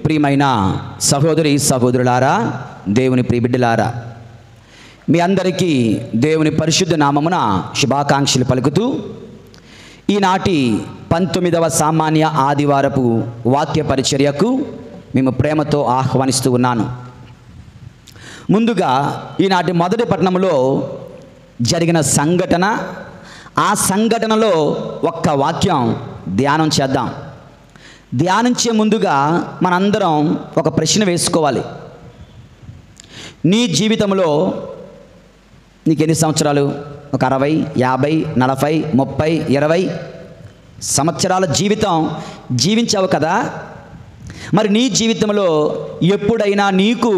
ప్రియమైన సహోదరి సహోదరులారా, దేవుని ప్రియబిడ్డలారా, మీ అందరికీ దేవుని పరిశుద్ధ నామమున శుభాకాంక్షలు పలుకుతూ ఈనాటి 19వ సామాన్య ఆదివారపు వాక్య పరిచర్యకు మేము ప్రేమతో ఆహ్వానిస్తూ ఉన్నాను. ముందుగా ఈనాటి మొదటి పట్టణంలో జరిగిన సంఘటన, ఆ సంఘటనలో ఒక్క వాక్యం ధ్యానం చేద్దాం. ధ్యానించే ముందుగా మనందరం ఒక ప్రశ్న వేసుకోవాలి. నీ జీవితంలో నీకు ఎన్ని సంవత్సరాలు? ఒక 60, 50, 40, 30, 20 సంవత్సరాల జీవితం జీవించావు కదా. మరి నీ జీవితంలో ఎప్పుడైనా నీకు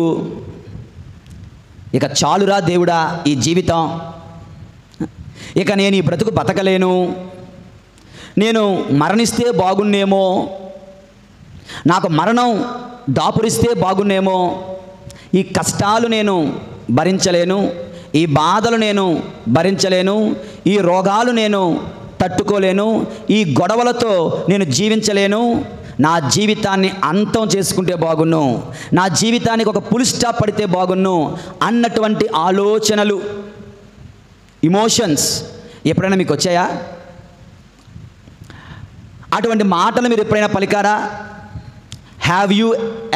ఇక చాలురా దేవుడా ఈ జీవితం, ఇక నేను ఈ బ్రతుకు బతకలేను, నేను మరణిస్తే బాగున్నేమో, నాకు మరణం దాపురిస్తే బాగున్నేమో, ఈ కష్టాలు నేను భరించలేను, ఈ బాధలు నేను భరించలేను, ఈ రోగాలు నేను తట్టుకోలేను, ఈ గొడవలతో నేను జీవించలేను, నా జీవితాన్ని అంతం చేసుకుంటే బాగున్ను, నా జీవితానికి ఒక ఫుల్ స్టాప్ పడితే బాగున్ను అన్నటువంటి ఆలోచనలు, ఇమోషన్స్ ఎప్పుడైనా మీకు వచ్చాయా? అటువంటి మాటలు మీరు ఎప్పుడైనా పలికారా? Have you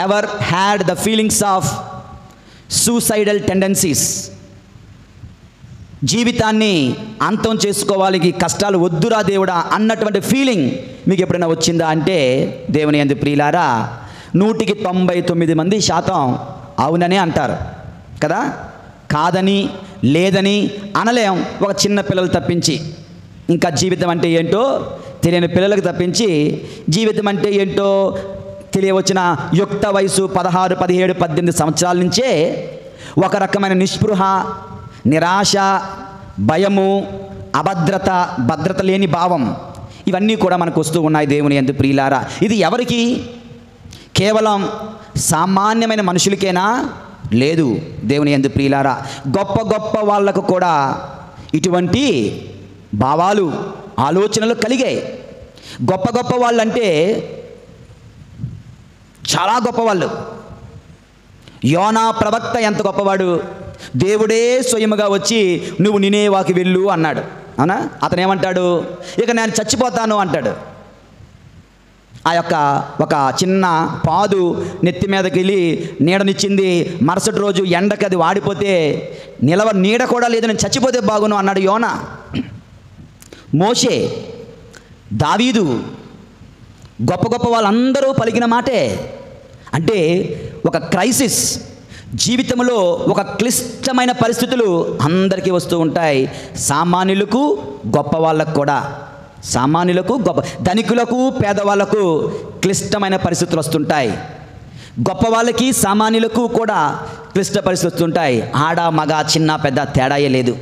ever had the feelings of suicidal tendencies? జీవితాన్ని అంతం చేసుకోవాలి, ఈ కష్టాలు వద్దురా దేవుడా అన్నటువంటి ఫీలింగ్ మీకు ఎప్పుడైనా వచ్చిందా అంటే, దేవుని యందు ప్రియులారా, 99% అవుననే అంటారు కదా. కాదని లేదని అనలేం, ఒక చిన్న పిల్లలు తప్పించి. ఇంకా జీవితం అంటే ఏంటో తెలియని పిల్లలకు తప్పించి జీవితం అంటే ఏంటో తెలియవచ్చిన యుక్త వయసు 16, 17, 18 సంవత్సరాల నుంచే ఒక రకమైన నిస్పృహ, నిరాశ, భయము, అభద్రత, భద్రత లేని భావం, ఇవన్నీ కూడా మనకు వస్తూ ఉన్నాయి. దేవుని యందు ప్రియులారా, ఇది ఎవరికి? కేవలం సామాన్యమైన మనుషులకేనా? లేదు. దేవుని యందు ప్రియులారా, గొప్ప గొప్ప వాళ్లకు కూడా ఇటువంటి భావాలు, ఆలోచనలు కలిగాయి. గొప్ప గొప్ప వాళ్ళంటే చాలా గొప్పవాళ్ళు. యోనా ప్రవక్త ఎంత గొప్పవాడు! దేవుడే స్వయముగా వచ్చి నువ్వు నినేవాకి వెళ్ళు అన్నాడు. అవునా? అతను ఏమంటాడు? ఇక నేను చచ్చిపోతాను అంటాడు. ఆ యొక్క ఒక చిన్న పాదు నెత్తి మీదకి వెళ్ళి నీడనిచ్చింది. మరుసటి రోజు ఎండకి అది వాడిపోతే నీడ కూడా లేదు, నేను చచ్చిపోతే బాగును అన్నాడు యోనా. మోషే, దావీదు, గొప్ప గొప్ప వాళ్ళందరూ పలికిన మాటే. అంటే ఒక క్రైసిస్, జీవితంలో ఒక క్లిష్టమైన పరిస్థితులు అందరికీ వస్తూ ఉంటాయి. సామాన్యులకు, గొప్ప వాళ్ళకు కూడా. సామాన్యులకు, గొప్ప ధనికులకు, పేదవాళ్లకు క్లిష్టమైన పరిస్థితులు వస్తుంటాయి. గొప్ప వాళ్ళకి, సామాన్యులకు కూడా క్లిష్ట పరిస్థితులు వస్తుంటాయి. ఆడ మగ, చిన్న పెద్ద తేడాయే లేదు.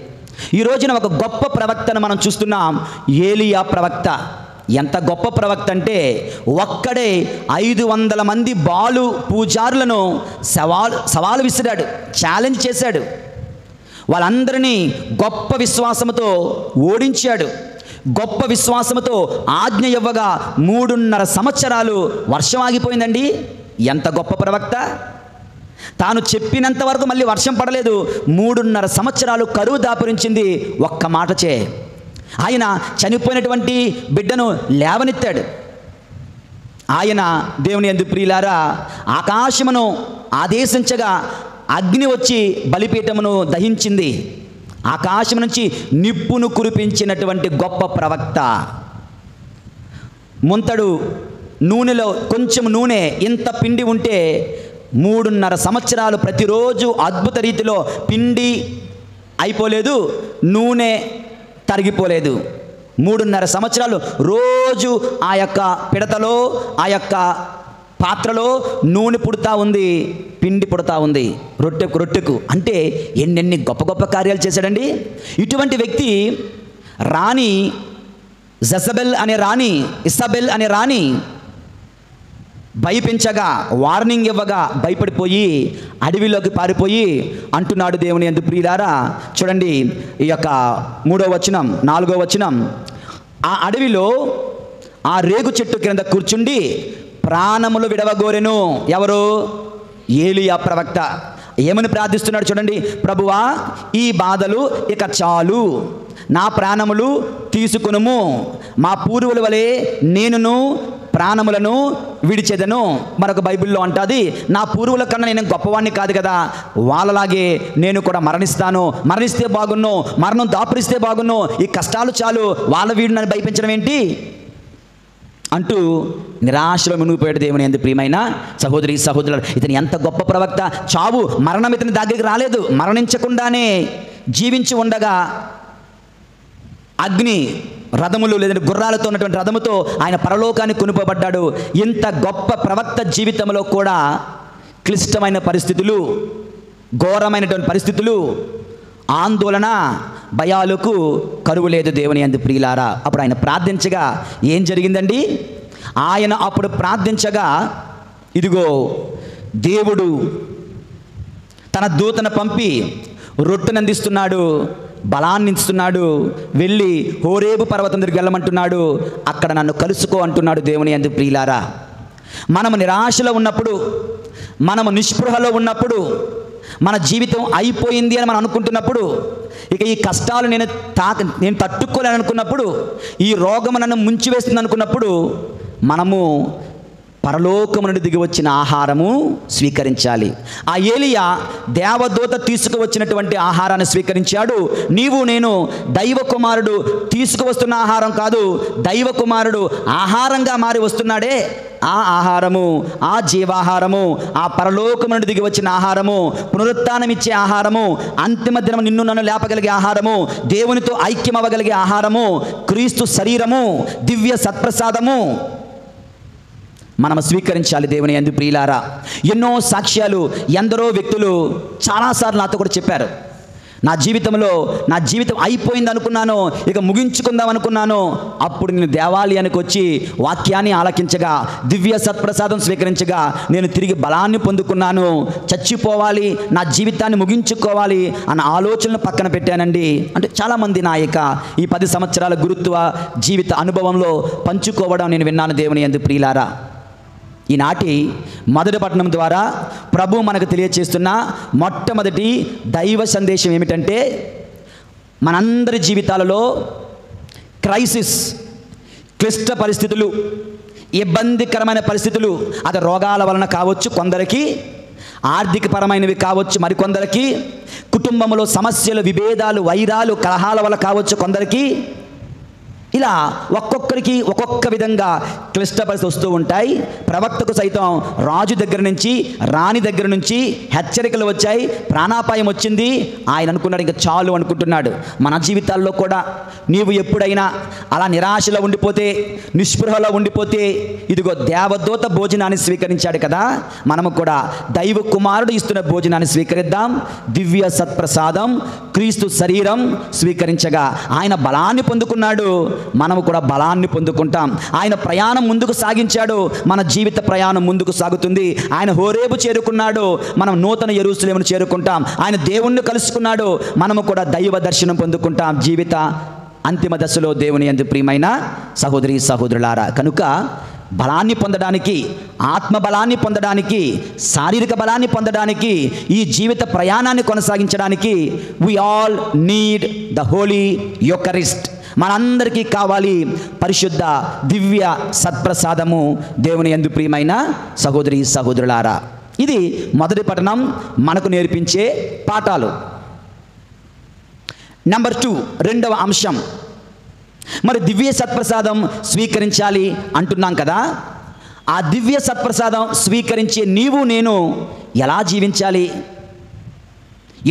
ఈ రోజున ఒక గొప్ప ప్రవక్తను మనం చూస్తున్నాం, ఏలియా ప్రవక్త. ఎంత గొప్ప ప్రవక్త అంటే ఒక్కడే 500 మంది బాలు పూజారులను సవాలు విసిరాడు, ఛాలెంజ్ చేశాడు. వాళ్ళందరినీ గొప్ప విశ్వాసంతో ఓడించాడు. గొప్ప విశ్వాసంతో ఆజ్ఞ ఇవ్వగా 3.5 సంవత్సరాలు వర్షం ఆగిపోయిందండి. ఎంత గొప్ప ప్రవక్త! తాను చెప్పినంత వరకు మళ్ళీ వర్షం పడలేదు. 3.5 సంవత్సరాలు కరువు దాపురించింది ఒక్క మాటచే. ఆయన చనిపోయినటువంటి బిడ్డను లేవనెత్తాడు. ఆయన, దేవుని యందు ప్రియులారా, ఆకాశమును ఆదేశించగా అగ్ని వచ్చి బలిపీఠమును దహించింది. ఆకాశం నుంచి నిప్పును కురిపించినటువంటి గొప్ప ప్రవక్త. ముంతడు నూనెలో కొంచెం నూనె ఇంత పిండి ఉంటే 3.5 సంవత్సరాలు ప్రతిరోజు అద్భుత రీతిలో పిండి అయిపోలేదు, నూనె తరిగిపోలేదు. 3.5 సంవత్సరాలు రోజు ఆ యొక్క పిడతలో, ఆ యొక్క పాత్రలో నూనె పుడతా ఉంది, పిండి పుడతా ఉంది, రొట్టెకు. అంటే ఎన్నెన్ని గొప్ప గొప్ప కార్యాలు చేశాడండి. ఇటువంటి వ్యక్తి రాణి జెజబెల్ అనే రాణి, ఇసబెల్ అనే రాణి భయపించగా, వార్నింగ్ ఇవ్వగా భయపడిపోయి అడవిలోకి పారిపోయి అంటున్నాడు. దేవుని యందు ప్రియులారా, చూడండి ఈ యొక్క 3వ వచనం, 4వ వచనం. ఆ అడవిలో ఆ రేగు చెట్టు క్రింద కూర్చుండి ప్రాణములు విడవగోరెను. ఎవరు? ఏలీయా ప్రవక్త. ఏమని ప్రార్థిస్తున్నాడు చూడండి, ప్రభువా ఈ బాధలు ఇక చాలు, నా ప్రాణములు తీసుకునుము, మా పూర్వుల వలె నేనును ప్రాణములను విడిచెదను. మరొక బైబిల్లో అంటుంది, నా పూర్వుల కన్నా నేను గొప్పవాడిని కాదు కదా, వాళ్ళలాగే నేను కూడా మరణిస్తాను, మరణిస్తే బాగున్ను, మరణం దాపురిస్తే బాగున్ను, ఈ కష్టాలు చాలు, వాళ్ళ వీడు నన్ను భయపించడం ఏంటి అంటూ నిరాశలో మునిగిపోయాడు. దేవుని యందు ప్రియమైన సహోదరి సహోదరులు, ఇతను ఎంత గొప్ప ప్రవక్త. చావు మరణం ఇతని దగ్గరికి రాలేదు. మరణించకుండానే జీవించి ఉండగా అగ్ని రథములు లేదంటే గుర్రాలతో ఉన్నటువంటి రథముతో ఆయన పరలోకానికి కొనుపబడ్డాడు. ఇంత గొప్ప ప్రవక్త జీవితంలో కూడా క్లిష్టమైన పరిస్థితులు, ఘోరమైనటువంటి పరిస్థితులు, ఆందోళన, భయాలకు కరువు లేదు దేవుని యందు ప్రియులారా. అప్పుడు ఆయన ప్రార్థించగా ఏం జరిగిందండి? ఆయన అప్పుడు ప్రార్థించగా ఇదిగో దేవుడు తన దూతను పంపి రొట్టెను అందిస్తున్నాడు, బలాన్ని ఇస్తున్నాడు. వెళ్ళి హోరేబు పర్వతం దగ్గరికి వెళ్ళమంటున్నాడు, అక్కడ నన్ను కలుసుకో అంటున్నాడు. దేవుని యందు ప్రియులారా, మనము నిరాశలో ఉన్నప్పుడు, మనము నిస్పృహలో ఉన్నప్పుడు, మన జీవితం అయిపోయింది అని మనం అనుకుంటున్నప్పుడు, ఇక ఈ కష్టాలు నేను తట్టుకోలేను అనుకున్నప్పుడు, ఈ రోగం నన్ను ముంచివేస్తుంది అనుకున్నప్పుడు, మనము పరలోకము నుండి దిగి వచ్చిన ఆహారము స్వీకరించాలి. ఆ ఏలియా దేవదూత తీసుకువచ్చినటువంటి ఆహారాన్ని స్వీకరించాడు. నీవు నేను దైవ కుమారుడు తీసుకువస్తున్న ఆహారం కాదు, దైవ కుమారుడు ఆహారంగా మారి వస్తున్నాడే, ఆ ఆహారము, ఆ జీవాహారము, ఆ పరలోకము నుండి దిగి వచ్చిన ఆహారము, పునరుత్థానం ఇచ్చే ఆహారము, అంతిమ దినం నిన్ను నన్ను లేపగలిగే ఆహారము, దేవునితో ఐక్యమవ్వగలిగే ఆహారము, క్రీస్తు శరీరము, దివ్య సత్ప్రసాదము మనం స్వీకరించాలి. దేవుని యందు ప్రియులారా, ఎన్నో సాక్ష్యాలు, ఎందరో వ్యక్తులు చాలాసార్లు నాతో కూడా చెప్పారు, నా జీవితం అయిపోయింది అనుకున్నాను, ఇక ముగించుకుందాం అనుకున్నాను. అప్పుడు నేను దేవాలయానికి వచ్చి వాక్యాన్ని ఆలకించగా, దివ్య సత్ప్రసాదం స్వీకరించగా నేను తిరిగి బలాన్ని పొందుకున్నాను. చచ్చిపోవాలి, నా జీవితాన్ని ముగించుకోవాలి అన్న ఆలోచనలు పక్కన పెట్టానండి. అంటే చాలామంది నా ఈ 10 సంవత్సరాల గురుత్వ జీవిత అనుభవంలో పంచుకోవడం నేను విన్నాను. దేవుని యందు ప్రియులారా, ఈనాటి మొదటి పట్టణం ద్వారా ప్రభు మనకు తెలియచేస్తున్న మొట్టమొదటి దైవ సందేశం ఏమిటంటే, మనందరి జీవితాలలో క్రైసిస్, క్లిష్ట పరిస్థితులు, ఇబ్బందికరమైన పరిస్థితులు, అది రోగాల వలన కావచ్చు, కొందరికి ఆర్థికపరమైనవి కావచ్చు, మరికొందరికి కుటుంబంలో సమస్యలు, విభేదాలు, వైరాలు, కలహాల వల్ల కావచ్చు కొందరికి. ఇలా ఒక్కొక్కరికి ఒక్కొక్క విధంగా క్లిష్ట పరిస్థితులు వస్తూ ఉంటాయి. ప్రవక్తకు సైతం రాజు దగ్గర నుంచి, రాణి దగ్గర నుంచి హెచ్చరికలు వచ్చాయి, ప్రాణాపాయం వచ్చింది. ఆయన అనుకున్నాడు ఇంకా చాలు అనుకుంటున్నాడు. మన జీవితాల్లో కూడా నీవు ఎప్పుడైనా అలా నిరాశలో ఉండిపోతే, నిస్పృహలో ఉండిపోతే, ఇదిగో దేవదూత భోజనాన్ని స్వీకరించాడు కదా, మనము కూడా దైవ కుమారుడు ఇస్తున్న భోజనాన్ని స్వీకరిద్దాం. దివ్య సత్ప్రసాదం, క్రీస్తు శరీరం స్వీకరించగా ఆయన బలాన్ని పొందుకున్నాడు, మనము కూడా బలాన్ని పొందుకుంటాం. ఆయన ప్రయాణం ముందుకు సాగించాడు, మన జీవిత ప్రయాణం ముందుకు సాగుతుంది. ఆయన హోరేబు చేరుకున్నాడు, మనం నూతన యెరూషలేమును చేరుకుంటాం. ఆయన దేవుణ్ణి కలుసుకున్నాడు, మనము కూడా దైవ దర్శనం పొందుకుంటాం జీవిత అంతిమ దశలో. దేవుని యందు ప్రియమైన సహోదరి సహోదరులారా, కనుక బలాన్ని పొందడానికి, ఆత్మ బలాన్ని పొందడానికి, శారీరక బలాన్ని పొందడానికి, ఈ జీవిత ప్రయాణాన్ని కొనసాగించడానికి we all need the holy Eucharist. మనందరికీ కావాలి పరిశుద్ధ దివ్య సత్ప్రసాదము. దేవుని యందు ప్రియమైన సహోదరి సహోదరులారా, ఇది మొదటి పఠనం మనకు నేర్పించే పాఠాలు. నెంబర్ 2, రెండవ అంశం, మరి దివ్య సత్ప్రసాదం స్వీకరించాలి అంటున్నాం కదా, ఆ దివ్య సత్ప్రసాదం స్వీకరించే నీవు నేను ఎలా జీవించాలి,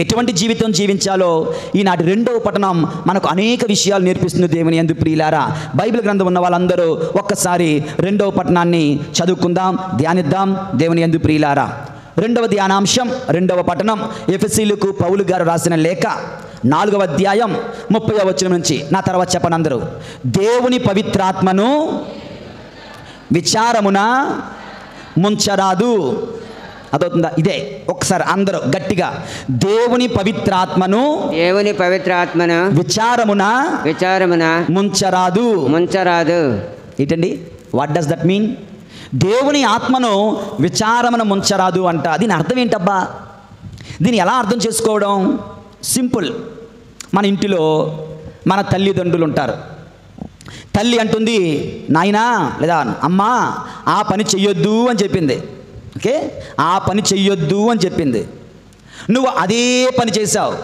ఎటువంటి జీవితం జీవించాలో ఈనాటి రెండవ పఠనం మనకు అనేక విషయాలు నేర్పిస్తుంది. దేవుని యందు ప్రియులారా, బైబిల్ గ్రంథం ఉన్న వాళ్ళందరూ ఒక్కసారి రెండవ పఠనాన్ని చదువుకుందాం, ధ్యానిద్దాం. దేవుని యందు ప్రియులారా, రెండవ ధ్యానాంశం, రెండవ పఠనం ఎఫెసీయులకు పౌలు గారు రాసిన లేఖ 4వ అధ్యాయం 30వ వచనం నుంచి. నా తర్వాత చెప్పండి అందరూ. దేవుని పవిత్రాత్మను విచారమున ముంచరాదు. అదవుతుందా? ఇదే ఒకసారి అందరూ గట్టిగా, దేవుని పవిత్రాత్మను విచారమున ముంచరాదు. ఏంటండి? What does that mean? దేవుని ఆత్మను విచారమున ముంచరాదు అంట. దీని అర్థం ఏంటబ్బా? దీన్ని ఎలా అర్థం చేసుకోవడం? సింపుల్. మన ఇంటిలో మన తల్లిదండ్రులు ఉంటారు. తల్లి అంటుంది, నాయనా లేదా అమ్మా ఆ పని చెయ్యొద్దు అని చెప్పింది. ఓకే, ఆ పని చెయ్యొద్దు అని చెప్పింది. నువ్వు అదే పని చేశావు.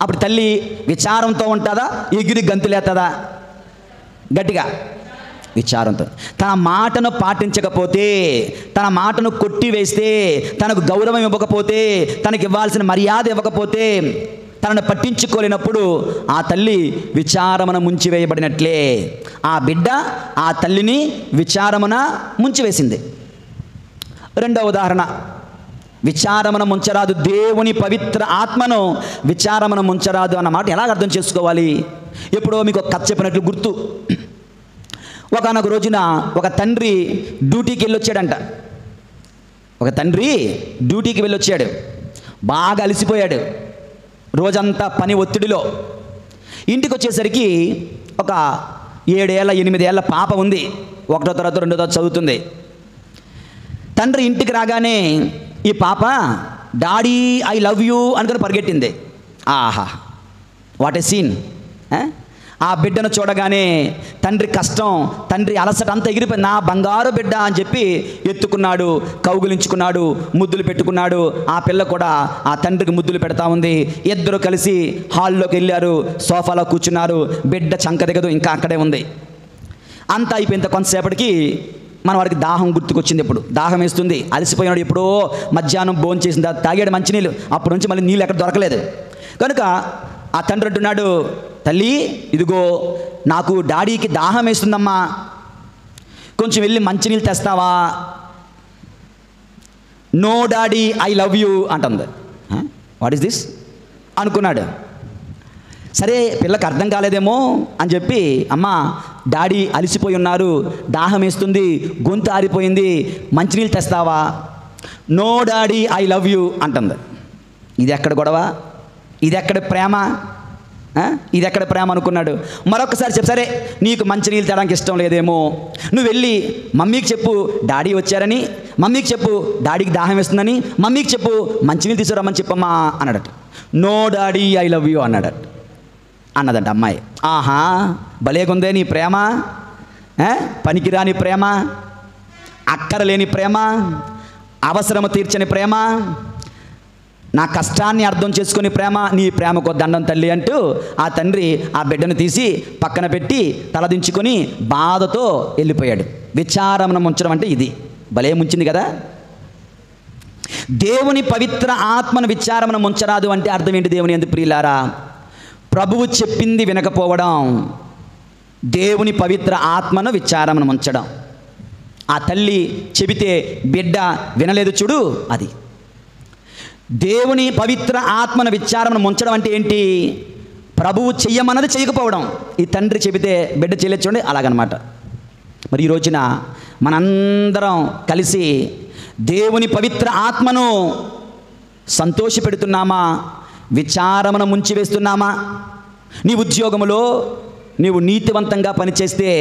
అప్పుడు తల్లి విచారంతో ఉంటుందా, ఎగిరి గంతులేస్తుందా? గట్టిగా విచారంతో. తన మాటను పాటించకపోతే, తన మాటను కొట్టివేస్తే, తనకు గౌరవం ఇవ్వకపోతే, తనకి ఇవ్వాల్సిన మర్యాద ఇవ్వకపోతే, తనను పట్టించుకోలేనప్పుడు ఆ తల్లి విచారమున ముంచివేయబడినట్లే. ఆ బిడ్డ ఆ తల్లిని విచారమున ముంచివేసింది. రెండవ ఉదాహరణ, విచారమున ముంచరాదు, దేవుని పవిత్ర ఆత్మను విచారమున ముంచరాదు అన్నమాట ఎలా అర్థం చేసుకోవాలి? ఎప్పుడో మీకు ఒక కథ చెప్పినట్లు గుర్తు. ఒకనొక రోజున ఒక తండ్రి డ్యూటీకి వెళ్ళొచ్చాడంట. ఒక తండ్రి డ్యూటీకి వెళ్ళొచ్చాడు. బాగా అలసిపోయాడు రోజంతా పని ఒత్తిడిలో. ఇంటికి వచ్చేసరికి ఒక 7 ఏళ్ళ 8 ఏళ్ళ పాప ఉంది. 1వ తరగతి 2వ తరగతి చదువుతుంది. తండ్రి ఇంటికి రాగానే ఈ పాప డాడీ ఐ లవ్ యూ అనుకుని పరిగెట్టింది. ఆహా, వాట్ ఏ సీన్! ఆ బిడ్డను చూడగానే తండ్రి కష్టం, తండ్రి అలసట అంతా ఎగిరిపోయింది. నా బంగారు బిడ్డ అని చెప్పి ఎత్తుకున్నాడు, కౌగులించుకున్నాడు, ముద్దులు పెట్టుకున్నాడు. ఆ పిల్ల కూడా ఆ తండ్రికి ముద్దులు పెడతా ఉంది. ఇద్దరు కలిసి హాల్లోకి వెళ్ళారు, సోఫాలో కూర్చున్నారు. బిడ్డ చంక దిగదు, ఇంకా అక్కడే ఉంది. అంతా అయిపోయింత కొంతసేపటికి మన వాడికి దాహం గుర్తుకొచ్చింది. ఇప్పుడు దాహం వేస్తుంది, అలసిపోయినాడు. ఎప్పుడో మధ్యాహ్నం భోజనం చేసిన తాగాడు మంచినీళ్ళు. అప్పటి నుంచి మళ్ళీ నీళ్ళు ఎక్కడ దొరకలేదు. కనుక ఆ తండ్రి అంటున్నాడు, తల్లి ఇదిగో నాకు డాడీకి దాహం వేస్తుందమ్మా, కొంచెం వెళ్ళి మంచినీళ్ళు తెస్తావా? No daddy I love you అంటుంది. వాట్ ఈస్ దిస్ అనుకున్నాడు. సరే పిల్లకి అర్థం కాలేదేమో అని చెప్పి, అమ్మ డాడీ అలసిపోయి ఉన్నారు, దాహం వేస్తుంది, గొంతు ఆరిపోయింది, మంచినీళ్ళు తెస్తావా? No daddy I love you అంటుంది. ఇది ఎక్కడ గొడవ? ఇది ఎక్కడ ప్రేమ? ఇది ఎక్కడ ప్రేమ అనుకున్నాడు. మరొకసారి చెప్పు, సరే నీకు మంచినీళ్ళు తేడానికి ఇష్టం లేదేమో, నువ్వు వెళ్ళి మమ్మీకి చెప్పు డాడీ వచ్చారని, మమ్మీకి చెప్పు డాడీకి దాహం వేస్తుందని, మమ్మీకి చెప్పు మంచినీళ్ళు తీసుకురమ్మని చెప్పమ్మా అన్నాడట. No daddy I love you అన్నదంట అమ్మాయి. ఆహా, భలేగుందే నీ ప్రేమ, పనికిరాని ప్రేమ, అక్కరలేని ప్రేమ, అవసరము తీర్చని ప్రేమ, నా కష్టాన్ని అర్థం చేసుకుని ప్రేమ, నీ ప్రేమకు దండం తల్లి అంటూ ఆ తండ్రి ఆ బిడ్డను తీసి పక్కన పెట్టి తలదించుకొని బాధతో వెళ్ళిపోయాడు. విచారమున ముంచడం అంటే ఇది. భలే ముంచింది కదా. దేవుని పవిత్ర ఆత్మను విచారమున ముంచరాదు అంటే అర్థం ఏంటి? దేవుని యందు ప్రియులారా, ప్రభువు చెప్పింది వినకపోవడం, దేవుని పవిత్ర ఆత్మను విచారమున ముంచడం. ఆ తల్లి చెబితే బిడ్డ వినలేదు చూడు, అది దేవుని పవిత్ర ఆత్మను విచారమున ముంచడం అంటే ఏంటి? ప్రభువు చెయ్యమన్నది చేయకపోవడం. ఈ తండ్రి చెబితే బిడ్డ చేయలేదు చూడండి, అలాగనమాట. మరి ఈ రోజున మనందరం కలిసి దేవుని పవిత్ర ఆత్మను సంతోషపెడుతున్నామా, విచారమున ముంచివేస్తున్నామా? నీ ఉద్యోగములో నీవు నీతివంతంగా పనిచేస్తే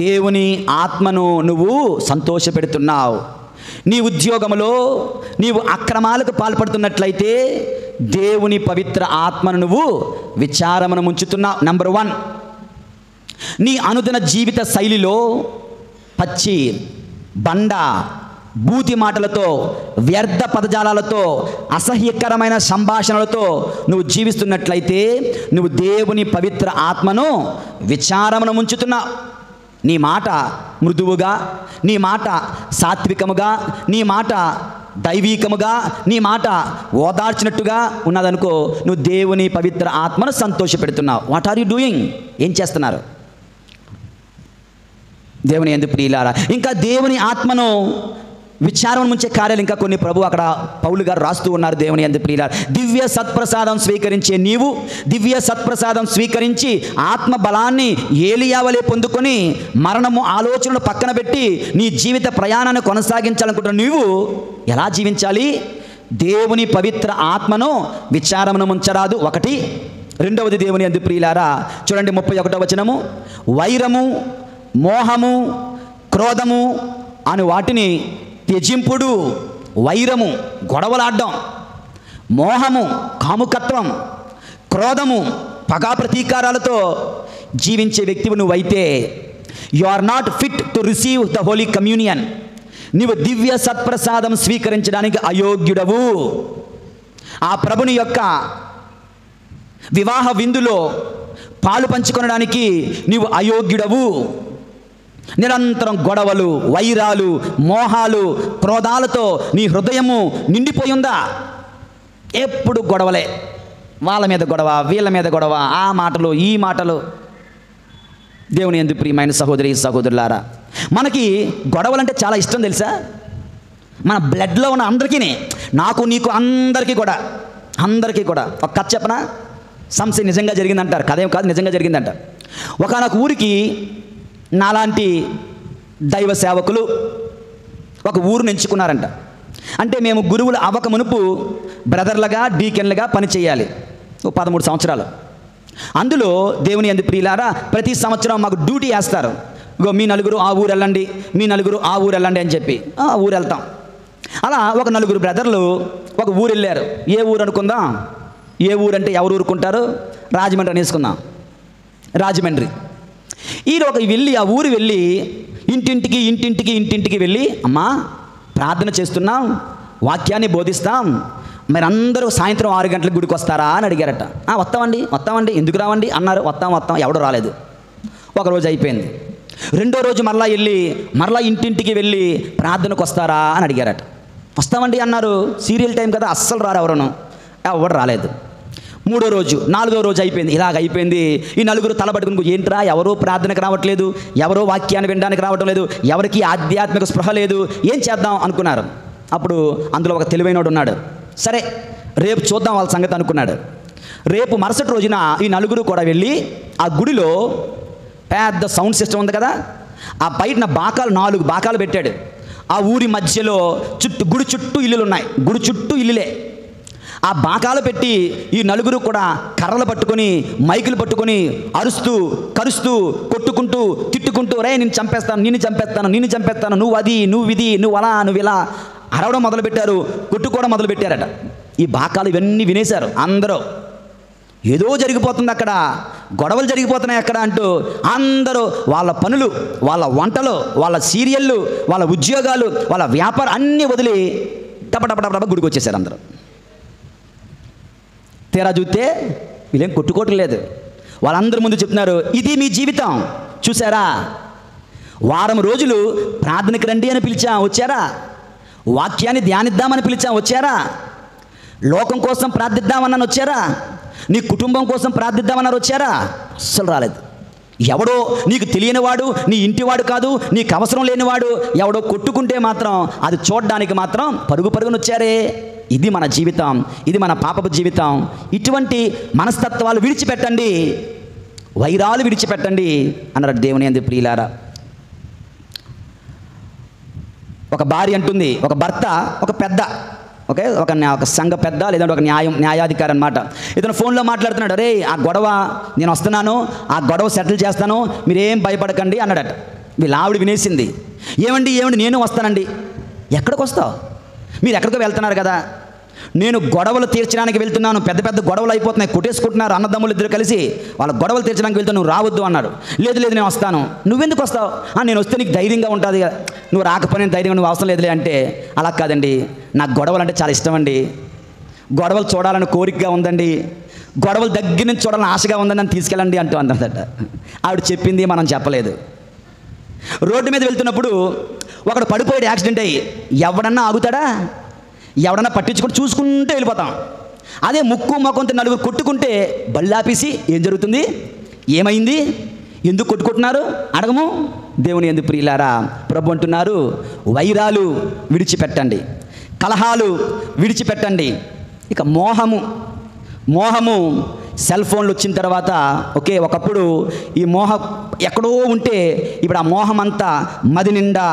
దేవుని ఆత్మను నువ్వు సంతోషపెడుతున్నావు. నీ ఉద్యోగములో నీవు అక్రమాలకు పాల్పడుతున్నట్లయితే దేవుని పవిత్ర ఆత్మను నువ్వు విచారమున ముంచుతున్నావు. నంబర్ 1, నీ అనుదిన జీవిత శైలిలో పచ్చి బండ బూతి మాటలతో, వ్యర్థ పదజాలాలతో, అసహ్యకరమైన సంభాషణలతో నువ్వు జీవిస్తున్నట్లయితే నువ్వు దేవుని పవిత్ర ఆత్మను విచారమున ముంచుతున్నావు. నీ మాట మృదువుగా, నీ మాట సాత్వికముగా, నీ మాట దైవీకముగా, నీ మాట ఓదార్చినట్టుగా ఉన్నదనుకో, నువ్వు దేవుని పవిత్ర ఆత్మను సంతోషపెడుతున్నావు. What are you doing? ఏం చేస్తున్నారు? దేవుని యందు ప్రియులారా, ఇంకా దేవుని ఆత్మను విచారం ముంచే కార్యాలు ఇంకా కొన్ని ప్రభు అక్కడ పౌలు గారు రాస్తూ ఉన్నారు. దేవుని యందు ప్రియులారా, దివ్య సత్ప్రసాదం స్వీకరించే నీవు దివ్య సత్ప్రసాదం స్వీకరించి ఆత్మ బలాన్ని ఏలియా వలె పొందుకొని మరణము ఆలోచనలు పక్కన పెట్టి నీ జీవిత ప్రయాణాన్ని కొనసాగించాలనుకుంటున్న నీవు ఎలా జీవించాలి? దేవుని పవిత్ర ఆత్మను విచారమున ముంచరాదు. 1. రెండవది దేవుని యందు ప్రియులారా, చూడండి 31వ వచనము, వైరము, మోహము, క్రోధము, అని వాటిని త్యజింపుడు. వైరము, గొడవలాడ్డం, మోహము, కాముకత్వం, క్రోధము, పగా ప్రతీకారాలతో జీవించే వ్యక్తివి నువ్వైతే you are not fit to receive the holy communion. నీవు దివ్య సత్ప్రసాదం స్వీకరించడానికి అయోగ్యుడవు. ఆ ప్రభుని యొక్క వివాహ విందులో పాలు పంచుకొనడానికి నీవు అయోగ్యుడవు. నిరంతరం గొడవలు, వైరాలు, మోహాలు, క్రోధాలతో నీ హృదయము నిండిపోయిందా? ఎప్పుడు గొడవలే, వాళ్ళ మీద గొడవ, వీళ్ళ మీద గొడవ, ఆ మాటలు ఈ మాటలు. దేవుని యందు ప్రియమైన సహోదరి సహోదరులారా, మనకి గొడవలంటే చాలా ఇష్టం తెలుసా? మన బ్లడ్లో ఉన్న అందరికీ, నాకు నీకు అందరికీ కూడా ఒక కథ చెప్పనా? సమస్య నిజంగా జరిగిందంటారు, కథేం కాదు, నిజంగా జరిగిందంట. ఒకనొక ఊరికి నాలాంటి దైవ సేవకులు ఒక ఊరుని ఎంచుకున్నారంట. అంటే మేము గురువులు అవ్వక మునుపు బ్రదర్లుగా, డీకెన్లుగా పని చేయాలి 13 సంవత్సరాలు. అందులో దేవుని యందు ప్రియులారా, ప్రతి సంవత్సరం మాకు డ్యూటీ వేస్తారు. ఇగో మీ నలుగురు ఆ ఊరు వెళ్ళండి, మీ నలుగురు ఆ ఊరు వెళ్ళండి అని చెప్పి ఆ ఊరు వెళ్తాం. అలా ఒక 4 బ్రదర్లు ఒక ఊరు వెళ్ళారు. ఏ ఊరు అనుకుందాం? ఏ ఊరు అంటే ఎవరు ఊరుకుంటారు? రాజమండ్రి అనేసుకుందాం. రాజమండ్రి. వెళ్ళి ఆ ఊరు వెళ్ళి ఇంటింటికి వెళ్ళి, అమ్మా ప్రార్థన చేస్తున్నాం, వాక్యాన్ని బోధిస్తాం, మరి అందరూ సాయంత్రం 6 గంటలకు గుడికి వస్తారా అని అడిగారట. వస్తామండి, ఎందుకు రావండి అన్నారు. వస్తాం, ఎవడు రాలేదు. ఒకరోజు అయిపోయింది. రెండో రోజు మరలా ఇంటింటికి వెళ్ళి ప్రార్థనకు వస్తారా అని అడిగారట. వస్తామండి అన్నారు. సీరియల్ టైం కదా, అస్సలు రారు, ఎవడు రాలేదు. మూడో రోజు, 4వ రోజు అయిపోయింది. ఇలాగ అయిపోయింది. ఈ 4 తలబట్టుకుని, ఏంట్రా ఎవరో ప్రార్థనకు రావట్లేదు, ఎవరో వాక్యాన్ని వినడానికి రావటం లేదు, ఎవరికి ఆధ్యాత్మిక స్పృహ లేదు, ఏం చేద్దాం అనుకున్నారు. అప్పుడు అందులో ఒక తెలివైనోడు ఉన్నాడు. సరే రేపు చూద్దాం వాళ్ళ సంగతి అనుకున్నాడు. రేపు మరుసటి రోజున ఈ 4 కూడా వెళ్ళి ఆ గుడిలో పెద్ద సౌండ్ సిస్టమ్ ఉంది కదా, ఆ బయటన 4 బాకాలు పెట్టాడు. ఆ ఊరి మధ్యలో గుడి చుట్టూ ఇల్లులు ఉన్నాయి. గుడి చుట్టూ ఇల్లులే. ఆ బాకాలు పెట్టి ఈ 4 కూడా కర్రలు పట్టుకొని, మైకులు పట్టుకొని, అరుస్తూ, కరుస్తూ, కొట్టుకుంటూ, తిట్టుకుంటూ, రే నిన్ను చంపేస్తాను, నువ్వు అది, నువ్వు ఇది, నువ్వు అలా, నువ్వు ఇలా అరవడం మొదలుపెట్టారు. కొట్టుకోవడం మొదలుపెట్టారట. ఈ బాకాలు ఇవన్నీ వినేశారు అందరూ. ఏదో జరిగిపోతుంది అక్కడ, గొడవలు జరిగిపోతున్నాయి అక్కడ అంటూ అందరూ వాళ్ళ పనులు, వాళ్ళ వంటలు, వాళ్ళ సీరియళ్ళు, వాళ్ళ ఉద్యోగాలు, వాళ్ళ వ్యాపారం అన్నీ వదిలి టపటపటపట గుడికి వచ్చేసారు అందరూ. తీరా చూస్తే వీళ్ళేం కొట్టుకోవటం లేదు. వాళ్ళందరి ముందు చెప్తున్నారు, ఇది మీ జీవితం చూసారా? వారం రోజులు ప్రార్థనకి రండి అని పిలిచాం, వచ్చారా? వాక్యాన్ని ధ్యానిద్దామని పిలిచాం, వచ్చారా? లోకం కోసం ప్రార్థిద్దామన్నాను, వచ్చారా? నీ కుటుంబం కోసం ప్రార్థిద్దామన్నారు, వచ్చారా? అస్సలు రాలేదు. ఎవడో నీకు తెలియనివాడు, నీ ఇంటివాడు కాదు, నీకు అవసరం లేనివాడు ఎవడో కొట్టుకుంటే మాత్రం అది చూడడానికి మాత్రం పరుగున వచ్చారే. ఇది మన జీవితం, ఇది మన పాపపు జీవితం. ఇటువంటి మనస్తత్వాలు విడిచిపెట్టండి, వైరాలు విడిచిపెట్టండి అన్నారు దేవుని యందు ప్రియులారా. ఒక భార్య అంటుంది, ఒక భర్త, ఒక పెద్ద, ఒక సంఘ పెద్ద, లేదంటే ఒక న్యాయాధికారి అనమాట. ఇతను ఫోన్లో మాట్లాడుతున్నాడు. రే ఆ గొడవ నేను వస్తున్నాను, ఆ గొడవ సెటిల్ చేస్తాను, మీరేం భయపడకండి అన్నాడట. వీళ్ళ ఆవిడ వినేసింది. ఏమండి నేను వస్తానండి. ఎక్కడికి వస్తావు? మీరు ఎక్కడికో వెళ్తున్నారు కదా. నేను గొడవలు తీర్చడానికి వెళ్తున్నాను, పెద్ద గొడవలు అయిపోతున్నాయి, కొట్టేసుకుంటున్నారు అన్నదమ్ములు ఇద్దరు కలిసి, వాళ్ళ గొడవలు తీర్చడానికి వెళ్తాను, నువ్వు రావద్దు అన్నాడు. లేదు నేను వస్తాను. నువ్వెందుకు వస్తావు? నేను వస్తే నీకు ధైర్యంగా ఉంటుంది కదా, నువ్వు రాకపోయినా ధైర్యంగా, నువ్వు అవసరం లేదులే అంటే, అలా కాదండి, నాకు గొడవలు అంటే చాలా ఇష్టం అండి, గొడవలు చూడాలని కోరికగా ఉందండి, గొడవలు దగ్గర నుంచి చూడాలని ఆశగా ఉందని నన్ను తీసుకెళ్ళండి అంటూ అందట. ఆవిడ చెప్పింది మనం చెప్పలేదు. రోడ్డు మీద వెళ్తున్నప్పుడు ఒకడు పడిపోయాడు, యాక్సిడెంట్ అయ్యి. ఎవడన్నా ఆగుతాడా? ఎవడన్నా పట్టించుకుంటూ చూసుకుంటూ వెళ్ళిపోతాం. అదే ముక్కు మొక్కంతో 4 కొట్టుకుంటే బళ్ళాపేసి ఏం జరుగుతుంది, ఏమైంది, ఎందుకు కొట్టుకుంటున్నారు అడగము. దేవుని యందు ప్రియులారా, ప్రభు అంటున్నారు, వైరాలు విడిచిపెట్టండి, కలహాలు విడిచిపెట్టండి. ఇక మోహము సెల్ ఫోన్లు వచ్చిన తర్వాత, ఒకప్పుడు ఈ మోహం ఎక్కడో ఉంటే ఇప్పుడు ఆ మోహం అంతా మది నిండా,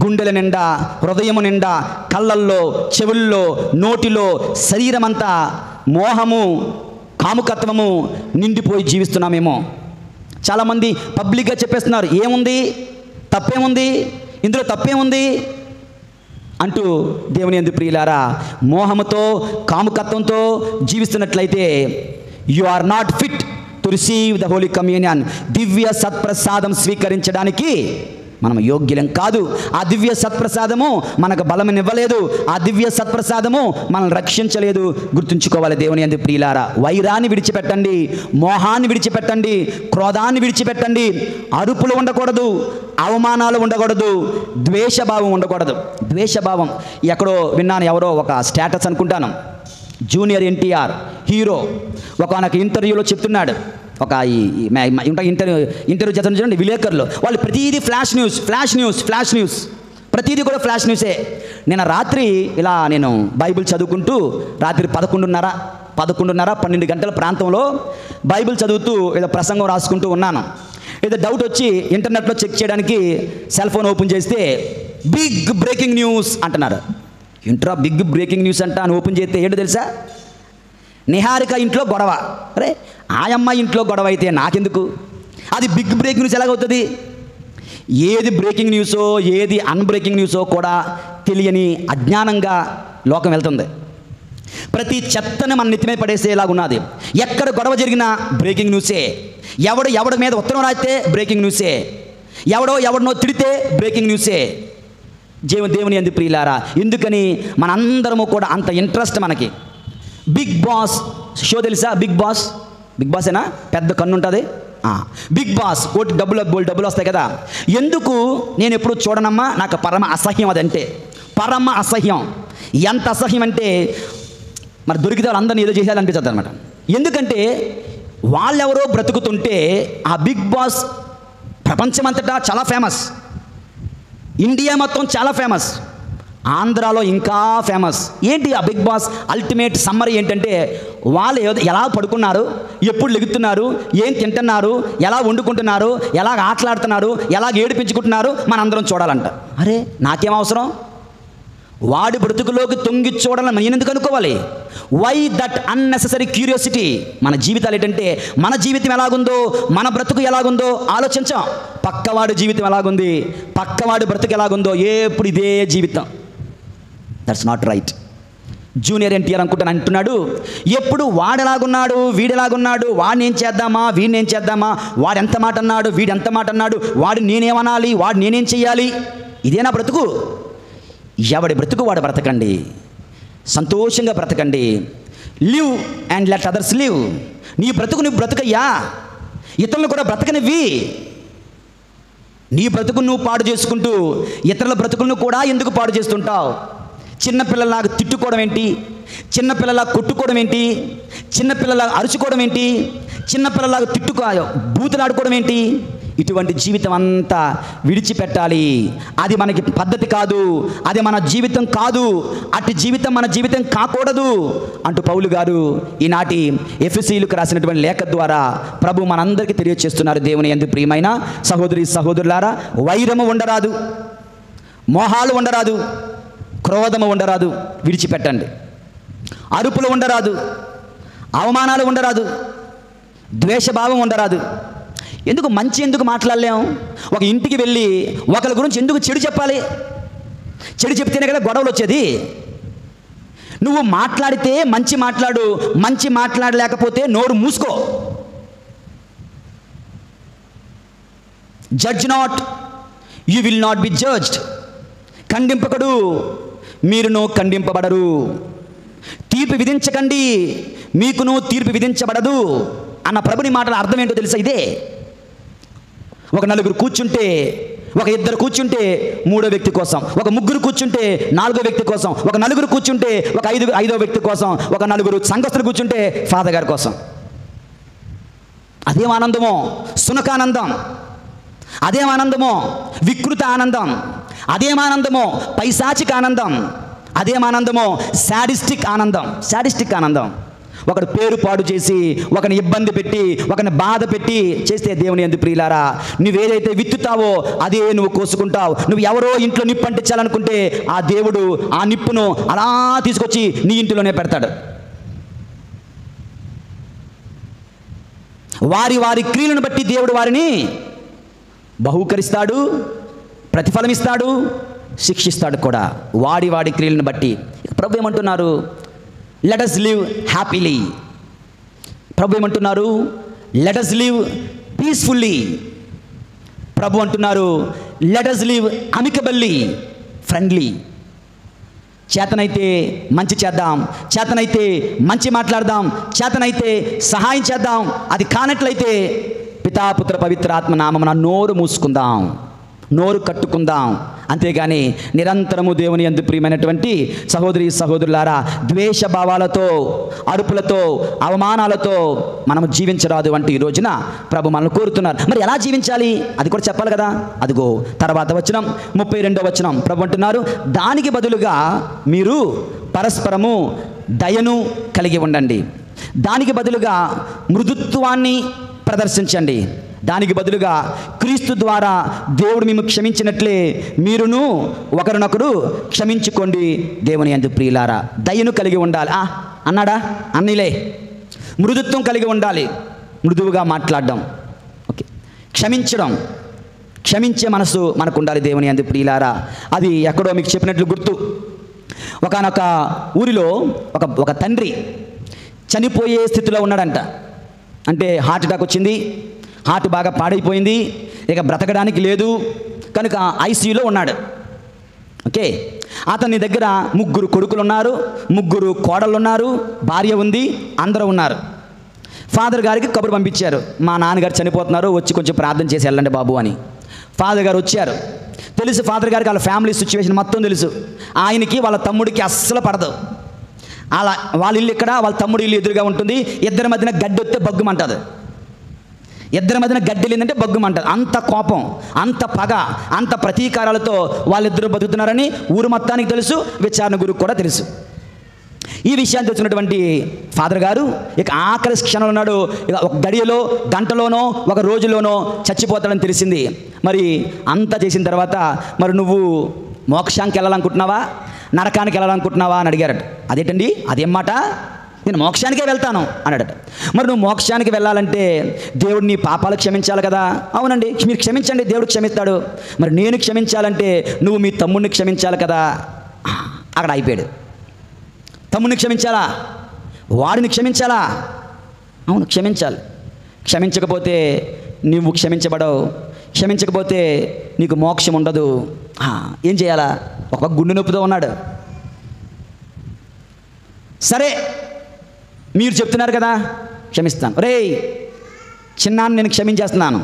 గుండెల నిండా, హృదయము నిండా, కళ్ళల్లో, చెవుల్లో, నోటిలో, శరీరం అంతా మోహము, కాముకత్వము నిండిపోయి జీవిస్తున్నామేమో. చాలామంది పబ్లిక్గా చెప్పేస్తున్నారు, ఏముంది, తప్పేముంది, ఇందులో తప్పేముంది అంటూ దేవుని యందు ప్రియులారా మోహముతో కాముకత్వంతో జీవిస్తున్నట్లయితే you are not fit to receive the holy communion. దివ్య సత్ప్రసాదం స్వీకరించడానికి మనం యోగ్యులం కాదు. ఆ దివ్య సత్ప్రసాదము మనకు బలమునివ్వలేదు. ఆ దివ్య సత్ప్రసాదము మనల్ని రక్షించలేదు. గుర్తుంచుకోవాలి దేవుని యందు ప్రియులారా. వైరాన్ని విడిచిపెట్టండి, మోహాన్ని విడిచిపెట్టండి, క్రోధాన్ని విడిచిపెట్టండి. అరుపులు ఉండకూడదు, అవమానాలు ఉండకూడదు, ద్వేషభావం ఉండకూడదు. ద్వేషభావం ఎక్కడో విన్నాను, ఎవరో ఒక స్టేటస్ అనుకుంటాను, జూనియర్ ఎన్టీఆర్ హీరో ఒకనొక ఇంటర్వ్యూలో చెప్తున్నాడు. ఒక ఇంటర్వ్యూ చేస్తున్న చూడండి విలేకరులు, వాళ్ళు ప్రతిదీ ఫ్లాష్ న్యూస్ ప్రతిదీ కూడా ఫ్లాష్ న్యూసే. నేను రాత్రి ఇలా నేను బైబిల్ చదువుకుంటూ రాత్రి 11:30 గంటల ప్రాంతంలో బైబిల్ చదువుతూ ఏదో ప్రసంగం రాసుకుంటూ ఉన్నాను. ఏదో డౌట్ వచ్చి ఇంటర్నెట్లో చెక్ చేయడానికి సెల్ ఫోన్ ఓపెన్ చేస్తే బిగ్ బ్రేకింగ్ న్యూస్ అంటున్నారు. ఇంట్రా బిగ్ బ్రేకింగ్ న్యూస్ అంట అని ఓపెన్ చేస్తే ఏంటో తెలుసా, నిహారిక ఇంట్లో గొడవ. అరే ఆయమ్మ ఇంట్లో గొడవ అయితే నాకెందుకు, అది బిగ్ బ్రేకింగ్ న్యూస్ ఎలాగవుతుంది? ఏది బ్రేకింగ్ న్యూసో ఏది అన్బ్రేకింగ్ న్యూసో కూడా తెలియని అజ్ఞానంగా లోకం వెళ్తుంది. ప్రతి చెత్తని మన నెత్తి మీద పడేసేలాగున్నది. ఎక్కడ గొడవ జరిగినా బ్రేకింగ్ న్యూసే. ఎవడి మీద ఉత్తరం రాస్తే బ్రేకింగ్ న్యూసే. ఎవడినో తిడితే బ్రేకింగ్ న్యూసే. దేవుని యందు ప్రియులారా, ఎందుకని మనందరము కూడా అంత ఇంట్రెస్ట్ మనకి. బిగ్ బాస్ షో తెలుసా? బిగ్ బాసేనా? పెద్ద కన్ను ఉంటుంది. బిగ్ బాస్ కోటి డబ్బులు వస్తాయి కదా. ఎందుకు నేను ఎప్పుడు చూడనమ్మా, నాకు పరమ అసహ్యం. అదంటే పరమ అసహ్యం. ఎంత అసహ్యం అంటే మరి దొరికితే వాళ్ళందరినీ ఏదో చేసేయాలనిపించదు అనమాట. ఎందుకంటే వాళ్ళెవరో బ్రతుకుతుంటే ఆ బిగ్ బాస్ ప్రపంచమంతటా చాలా ఫేమస్, ఇండియా మొత్తం చాలా ఫేమస్, ఆంధ్రాలో ఇంకా ఫేమస్. ఏంటి ఆ బిగ్ బాస్ అల్టిమేట్ సమ్మరీ ఏంటంటే వాళ్ళు ఎలా పడుకున్నారు, ఎప్పుడు లెగుతున్నారు, ఏం తింటున్నారు, ఎలా వండుకుంటున్నారు, ఎలా ఆటలాడుతున్నారు, ఎలా ఏడిపించుకుంటున్నారు మనందరం చూడాలంట. అరే నాకేం అవసరం? వాడి బ్రతుకులోకి తొంగి చూడాలని నేను ఎందుకు అనుకోవాలి? Why that unnecessary curiosity? మన జీవితాలు ఏంటంటే మన జీవితం ఎలాగుందో, మన బ్రతుకు ఎలాగుందో ఆలోచించాం. పక్కవాడి జీవితం ఎలాగుంది, పక్కవాడి బ్రతుకు ఎలాగుందో, ఎప్పుడు ఇదే జీవితం. That's not right. Junior NTR అంటున్నాడు, ఎప్పుడు వాడెలాగున్నాడు, వీడెలాగున్నాడు, వాడిని ఏం చేద్దామా, వీడిని ఏం చేద్దామా, వాడు ఎంత మాట అన్నాడు, వీడు ఎంత మాట అన్నాడు, వాడు నేనేమనాలి, వాడు నేనేం చెయ్యాలి, ఇదేనా బ్రతుకు? ఎవడి బ్రతుకు వాడు బ్రతకండి, సంతోషంగా బ్రతకండి. Live and let others live. నీ బ్రతుకు నువ్వు బ్రతుకయ్యా, ఇతరులు కూడా బ్రతకనివ్వి. నీ బ్రతుకు నువ్వు పాడు చేసుకుంటూ ఇతరుల బ్రతుకులను కూడా ఎందుకు పాడు చేస్తుంటావు? చిన్నపిల్లలాగా తిట్టుకోవడం ఏంటి, చిన్నపిల్లలాగా కొట్టుకోవడం ఏంటి, చిన్నపిల్లలాగా అరుచుకోవడం ఏంటి, చిన్నపిల్లలాగా బూతులాడుకోవడం ఏంటి? ఇటువంటి జీవితం అంతా విడిచిపెట్టాలి. అది మనకి పద్ధతి కాదు, అది మన జీవితం కాదు, అటు జీవితం మన జీవితం కాకూడదు అంటూ పౌలు గారు ఈనాటి ఎఫెసీయులకు రాసినటువంటి లేఖ ద్వారా ప్రభు మనందరికీ తెలియజేస్తున్నారు. దేవుని యందు ప్రియమైన సహోదరి సహోదరులారా, వైరము ఉండరాదు, మోహాలు ఉండరాదు, క్రోధము ఉండరాదు, విడిచిపెట్టండి. అరుపులు ఉండరాదు, అవమానాలు ఉండరాదు, ద్వేషభావం ఉండరాదు. ఎందుకు మాట్లాడలేం? ఒక ఇంటికి వెళ్ళి ఒకరి గురించి ఎందుకు చెడు చెప్పాలి? చెడు చెప్తేనే కదా గొడవలు వచ్చేది. నువ్వు మాట్లాడితే మంచి మాట్లాడు, మంచి మాట్లాడలేకపోతే నోరు మూసుకో. Judge not, you will not be judged. ఖండింపకడు, మీరును ఖండింపబడరు. తీర్పు విధించకండి, మీకును తీర్పు విధించబడదు అన్న ప్రభుని మాటల అర్థం ఏంటో తెలుసా? ఇదే. ఒక నలుగురు కూర్చుంటే, ఒక ఇద్దరు కూర్చుంటే మూడో వ్యక్తి కోసం, ఒక ముగ్గురు కూర్చుంటే నాలుగో వ్యక్తి కోసం, ఒక నలుగురు కూర్చుంటే ఒక ఐదో వ్యక్తి కోసం, ఒక నలుగురు సంఘస్థులు కూర్చుంటే ఫాదర్ గారి కోసం. అదేం ఆనందమో సునకానందం, అదేం ఆనందమో వికృత ఆనందం, అదేం ఆనందమో పైశాచిక ఆనందం, అదేం ఆనందమో శాడిస్టిక్ ఆనందం. ఒకడు పేరు పాడు చేసి, ఒకని ఇబ్బంది పెట్టి, ఒకని బాధ పెట్టి చేస్తే దేవుని యందు ప్రియులారా, నువ్వేదైతే విత్తుతావో అదే నువ్వు కోసుకుంటావు. నువ్వు ఎవరో ఇంట్లో నిప్పు అంటించాలనుకుంటే ఆ దేవుడు ఆ నిప్పును అలా తీసుకొచ్చి నీ ఇంటిలోనే పెడతాడు. వారి క్రియలను బట్టి దేవుడు వారిని బహూకరిస్తాడు, ప్రతిఫలం ఇస్తాడు, శిక్షిస్తాడు కూడా వాడి వాడి క్రియలను బట్టి. ప్రభు ఏమంటున్నారు? Let us live happily. ప్రభు ఏమంటున్నారు? Let us live peacefully. ప్రభు అంటున్నారు let us live amicably, friendly. చేతనైతే మంచి చేద్దాం, చేతనైతే మంచి మాట్లాడదాం, చేతనైతే సహాయం చేద్దాం. అది కానట్లయితే పితాపుత్ర పవిత్ర ఆత్మ నామమున నోరు మూసుకుందాం, నోరు కట్టుకుందాం. అంతేగాని నిరంతరము దేవుని యందు ప్రియమైనటువంటి సహోదరి సహోదరులారా, ద్వేష భావాలతో, అరుపులతో, అవమానాలతో మనము జీవించరాదు అంటే ఈ రోజున ప్రభు మనల్ని కోరుతున్నారు. మరి ఎలా జీవించాలి అది కూడా చెప్పాలి కదా. అదిగో తర్వాత వచనం 32వ వచనం ప్రభు అంటున్నారు, దానికి బదులుగా మీరు పరస్పరము దయను కలిగి ఉండండి, దానికి బదులుగా మృదుత్వాన్ని ప్రదర్శించండి, దానికి బదులుగా క్రీస్తు ద్వారా దేవుడు మేము క్షమించినట్లే మీరును ఒకరినొకరు క్షమించుకోండి దేవుని యందు ప్రియులారా. దయను కలిగి ఉండాలి అన్నాడా? అన్నీలే. మృదుత్వం కలిగి ఉండాలి, మృదువుగా మాట్లాడడం, ఓకే, క్షమించడం, క్షమించే మనసు మనకు ఉండాలి దేవుని యందు ప్రియులారా. అది ఎక్కడో మీకు చెప్పినట్లు గుర్తు. ఒకానొక ఊరిలో ఒక తండ్రి చనిపోయే స్థితిలో ఉన్నాడంట. అంటే హార్ట్ అటాక్ వచ్చింది, హార్ట్ బాగా పాడైపోయింది, ఇక బ్రతకడానికి లేదు కనుక ఐసీయూలో ఉన్నాడు. ఓకే, అతని దగ్గర 3 కొడుకులు ఉన్నారు, 3 కోడళ్ళు ఉన్నారు, భార్య ఉంది, అందరూ ఉన్నారు. ఫాదర్ గారికి కబురు పంపించారు, మా నాన్నగారు చనిపోతున్నారు, వచ్చి కొంచెం ప్రార్థన చేసి వెళ్ళండి బాబు అని. ఫాదర్ గారు వచ్చారు. తెలుసు ఫాదర్ గారికి వాళ్ళ ఫ్యామిలీ సిచ్యువేషన్ మొత్తం తెలుసు. ఆయనకి వాళ్ళ తమ్ముడికి అస్సలు పడదు. అలా వాళ్ళ ఇల్లు ఇక్కడ, వాళ్ళ తమ్ముడి ఇల్లు ఎదురుగా ఉంటుంది. ఇద్దరి మధ్యన గడ్డి వస్తే బగ్గుమంటుంది, ఇద్దరి మధ్యన గడ్డి లేదంటే బగ్గుమంటుంది. అంత కోపం, అంత పగ, అంత ప్రతీకారాలతో వాళ్ళిద్దరూ బతుకుతున్నారని ఊరు మొత్తానికి తెలుసు, విచారణ గురుకు కూడా తెలుసు. ఈ విషయాన్ని తెలిసినటువంటి ఫాదర్ గారు ఇక ఆఖరి క్షణంలో ఉన్నాడు. ఇక ఒక గడియలో, గంటలోనో, ఒక రోజులోనో చచ్చిపోతాడని తెలిసింది. మరి అంతా చేసిన తర్వాత మరి నువ్వు మోక్షానికి వెళ్ళాలనుకుంటున్నావా, నరకానికి వెళ్ళాలనుకుంటున్నావా అని అడిగారట. అదేంటండి, అదేం మాట, నేను మోక్షానికే వెళ్తాను అన్నాడట. మరి నువ్వు మోక్షానికి వెళ్ళాలంటే దేవుడు నీ పాపాలు క్షమించాలి కదా. అవునండి, మీరు క్షమించండి, దేవుడు క్షమిస్తాడు. మరి నేను క్షమించాలంటే నువ్వు మీ తమ్ముడిని క్షమించాలి కదా. అక్కడ అయిపోయాడు. తమ్ముడిని క్షమించాలా, వాడిని క్షమించాలా? అవును, క్షమించాలి. క్షమించకపోతే నువ్వు క్షమించబడవు, క్షమించకపోతే నీకు మోక్షం ఉండదు. ఏం చేయాలా? ఒక గుండె నొప్పితో ఉన్నాడు. సరే మీరు చెప్తున్నారు కదా, క్షమిస్తాను. రేయ్ చిన్నాన్ని నేను క్షమించేస్తున్నాను,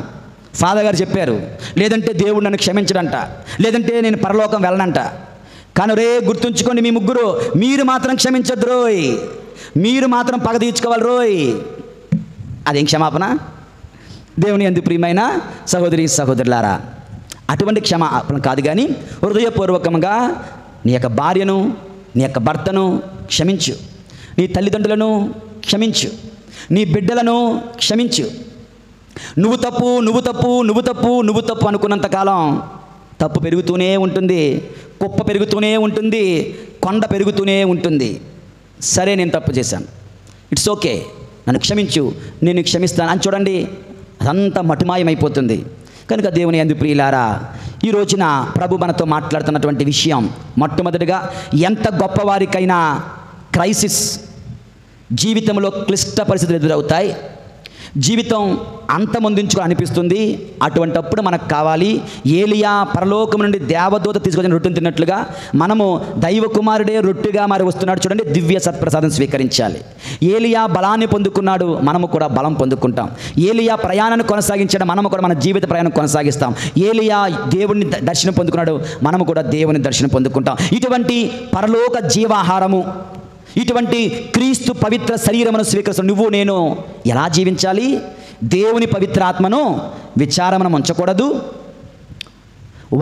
ఫాదర్ గారు చెప్పారు, లేదంటే దేవుడు నన్ను క్షమించడంట, లేదంటే నేను పరలోకం వెళ్ళనంట. కానీ రే గుర్తుంచుకోండి, మీ 3 మీరు మాత్రం క్షమించద్దు రోయ్, మీరు మాత్రం పగ తీర్చుకోవాలి రోయ్. అదేం క్షమాపణ? దేవుని యందు ప్రియమైన సహోదరి సహోదరులారా, అటువంటి క్షమాపణ కాదు, కానీ హృదయపూర్వకంగా నీ యొక్క భార్యను, నీ యొక్క భర్తను క్షమించు, నీ తల్లిదండ్రులను క్షమించు, నీ బిడ్డలను క్షమించు. నువ్వు తప్పు, నువ్వు తప్పు, నువ్వు తప్పు, నువ్వు తప్పు అనుకున్నంతకాలం తప్పు పెరుగుతూనే ఉంటుంది, కుప్ప పెరుగుతూనే ఉంటుంది, కొండ పెరుగుతూనే ఉంటుంది. సరే నేను తప్పు చేశాను, ఇట్స్ ఓకే, నన్ను క్షమించు, నేను క్షమిస్తాను అని చూడండి, అదంతా మటుమాయమైపోతుంది. కనుక దేవుని యందు ప్రియులారా, ఈ రోజున ప్రభు మనతో మాట్లాడుతున్నటువంటి విషయం, మొట్టమొదటిగా ఎంత గొప్పవారికైనా క్రైసిస్, జీవితంలో క్లిష్ట పరిస్థితులు ఎదురవుతాయి, జీవితం అంతమొందించుకో అనిపిస్తుంది. అటువంటప్పుడు మనకు కావాలి ఏలియా పరలోకం నుండి దేవదూత తీసుకొచ్చిన రొట్టెను తిన్నట్లుగా మనము దైవ కుమారుడే రొట్టెగా మారి వస్తున్నాడు చూడండి, దివ్య సత్ప్రసాదం స్వీకరించాలి. ఏలియా బలాన్ని పొందుకున్నాడు, మనము కూడా బలం పొందుకుంటాం. ఏలియా ప్రయాణాన్ని కొనసాగించాడు, మనము కూడా మన జీవిత ప్రయాణం కొనసాగిస్తాం. ఏలియా దేవుని దర్శనం పొందుకున్నాడు, మనము కూడా దేవుని దర్శనం పొందుకుంటాం. ఇటువంటి పరలోక జీవాహారము, ఇటువంటి క్రీస్తు పవిత్ర శరీరమును స్వీకరిస్తాం. నువ్వు నేను ఎలా జీవించాలి? దేవుని పవిత్రాత్మను విచారమున ఉంచకూడదు,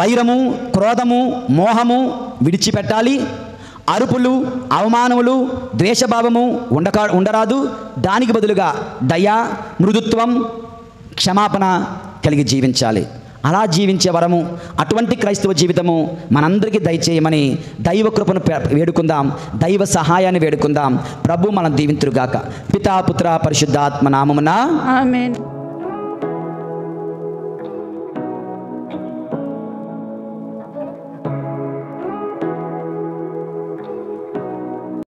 వైరము, క్రోధము, మోహము విడిచిపెట్టాలి, అరుపులు, అవమానములు, ద్వేషభావము ఉండరాదు. దానికి బదులుగా దయ, మృదుత్వం, క్షమాపణ కలిగి జీవించాలి. అలా జీవించే వరము, అటువంటి క్రైస్తవ జీవితము మనందరికీ దయచేయమని దైవ కృపను వేడుకుందాం, దైవ సహాయాన్ని వేడుకుందాం. ప్రభు మనం దీవింతురుగాక. పితా పుత్ర పరిశుద్ధాత్మ నామమున ఆమేన్.